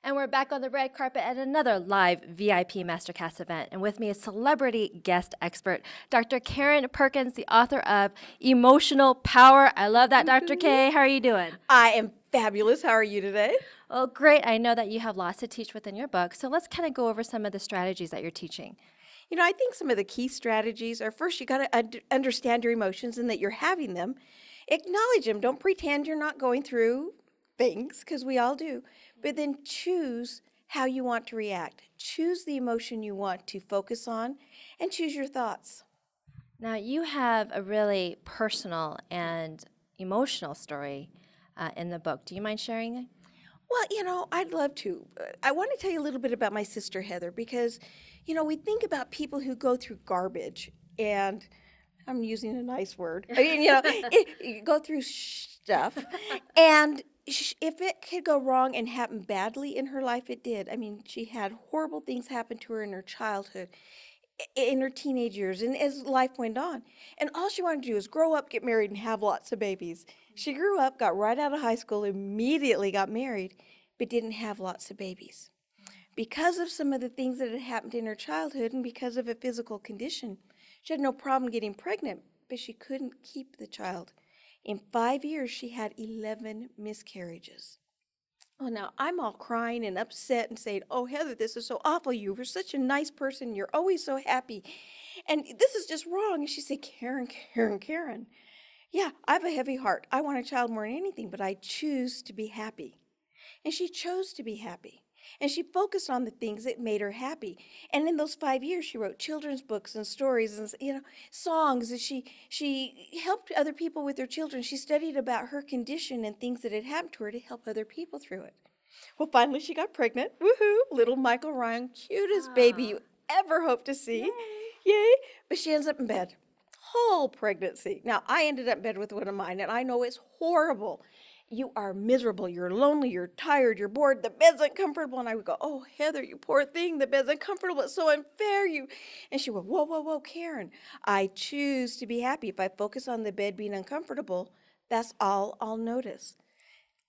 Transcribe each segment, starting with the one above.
And we're back on the red carpet at another live VIP Masterclass event. And with me is celebrity guest expert, Dr. Karen Perkins, the author of Emotional Power. I love that, Dr. K. How are you doing? I am fabulous. How are you today? Well, great. I know that you have lots to teach within your book. So let's kind of go over some of the strategies that you're teaching. You know, I think some of the key strategies are first, you got to understand your emotions and that you're having them. Acknowledge them. Don't pretend you're not going through things, because we all do. But then choose how you want to react. Choose the emotion you want to focus on and choose your thoughts. Now, you have a really personal and emotional story in the book. Do you mind sharing it? Well, you know, I'd love to. I want to tell you a little bit about my sister Heather because, you know, we think about people who go through garbage, and I'm using a nice word. I mean, you know, you go through stuff, and if it could go wrong and happen badly in her life, it did. I mean, she had horrible things happen to her in her childhood, in her teenage years, and as life went on. And all she wanted to do was grow up, get married, and have lots of babies. She grew up, got right out of high school, immediately got married, but didn't have lots of babies. Because of some of the things that had happened in her childhood and because of a physical condition, she had no problem getting pregnant, but she couldn't keep the child. In 5 years, she had 11 miscarriages. Oh, now I'm all crying and upset and saying, "Oh, Heather, this is so awful. You were such a nice person. You're always so happy. And this is just wrong." And she said, "Karen, Karen, Karen. Yeah, I have a heavy heart. I want a child more than anything, but I choose to be happy." And she chose to be happy. And she focused on the things that made her happy. And in those 5 years, she wrote children's books and stories and, you know, songs. And she helped other people with their children. She studied about her condition and things that had happened to her to help other people through it. Well, finally, she got pregnant. Woohoo! Little Michael Ryan, cutest baby you ever hope to see. Yay! But she ends up in bed. Whole pregnancy. Now, I ended up in bed with one of mine, and I know it's horrible. You are miserable, you're lonely, you're tired, you're bored, the bed's uncomfortable. And I would go, "Oh, Heather, you poor thing, the bed's uncomfortable, it's so unfair." And she would, "Whoa, whoa, whoa, Karen, I choose to be happy. If I focus on the bed being uncomfortable, that's all I'll notice.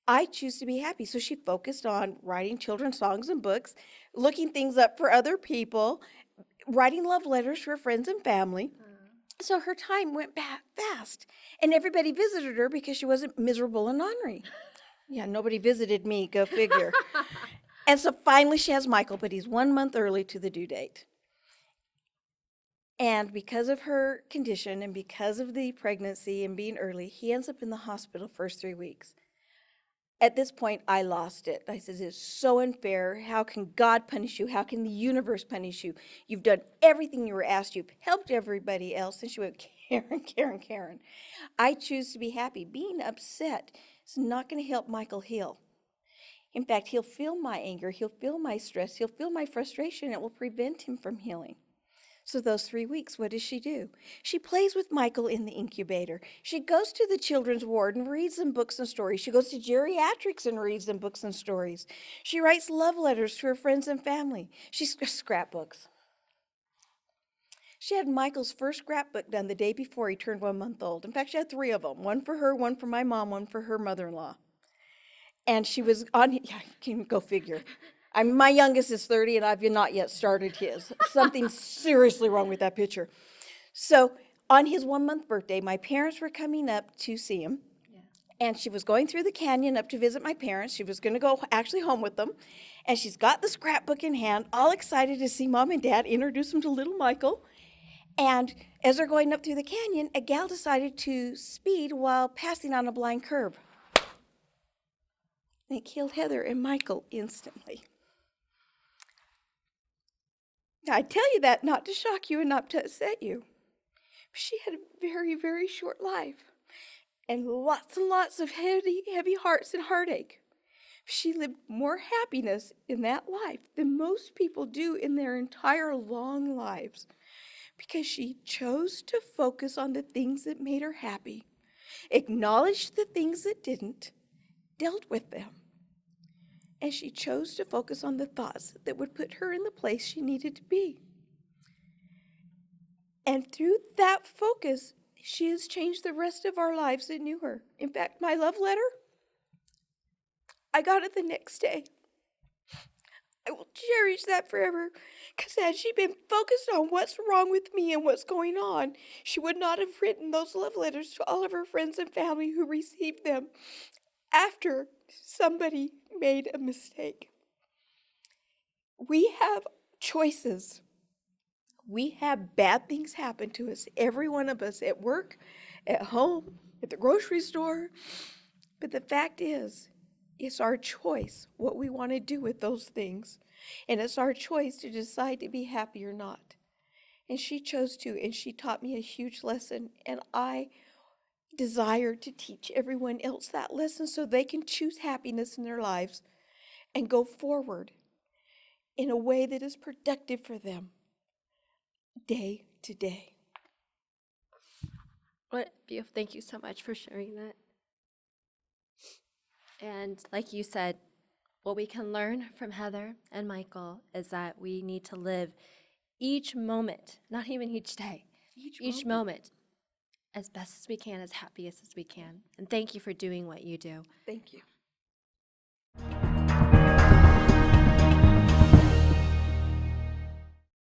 I choose to be happy." So she focused on writing children's songs and books, looking things up for other people, writing love letters for friends and family. So her time went fast, and everybody visited her because she wasn't miserable and ornery. Yeah, nobody visited me, go figure. And so finally she has Michael, but he's 1 month early to the due date. And because of her condition and because of the pregnancy and being early, he ends up in the hospital first 3 weeks. At this point, I lost it. I said, "It's so unfair. How can God punish you? How can the universe punish you? You've done everything you were asked. You've helped everybody else." And she went, "Karen, Karen, Karen. I choose to be happy. Being upset is not going to help Michael heal. In fact, he'll feel my anger. He'll feel my stress. He'll feel my frustration. It will prevent him from healing." So those 3 weeks, what does she do? She plays with Michael in the incubator. She goes to the children's ward and reads them books and stories. She goes to geriatrics and reads them books and stories. She writes love letters to her friends and family. She scrapbooks. She had Michael's first scrapbook done the day before he turned 1 month old. In fact, she had 3 of them, one for her, one for my mom, one for her mother-in-law. And she was on, yeah, can you go figure. My youngest is 30, and I've not yet started his. Something seriously wrong with that picture. So on his 1 month birthday, my parents were coming up to see him. Yeah. And she was going through the canyon up to visit my parents. She was going to go actually home with them. And she's got the scrapbook in hand, all excited to see Mom and Dad introduce him to little Michael. And as they're going up through the canyon, a gal decided to speed while passing on a blind curve. And it killed Heather and Michael instantly. Now, I tell you that not to shock you and not to upset you. But she had a very, very short life and lots of heavy hearts and heartache. She lived more happiness in that life than most people do in their entire long lives because she chose to focus on the things that made her happy, acknowledged the things that didn't, dealt with them. And she chose to focus on the thoughts that would put her in the place she needed to be. And through that focus, she has changed the rest of our lives that knew her. In fact, my love letter, I got it the next day. I will cherish that forever. Because had she been focused on what's wrong with me and what's going on, she would not have written those love letters to all of her friends and family who received them after somebody made a mistake. We have choices. We have bad things happen to us, every one of us, at work, at home, at the grocery store. But the fact is, it's our choice what we want to do with those things. And it's our choice to decide to be happy or not. And she chose to, and she taught me a huge lesson. And I desire to teach everyone else that lesson so they can choose happiness in their lives and go forward in a way that is productive for them day to day. What beautiful. Thank you so much for sharing that. And like you said, what we can learn from Heather and Michael is that we need to live each moment, not even each day, each moment as best as we can, as happiest as we can. And thank you for doing what you do. Thank you.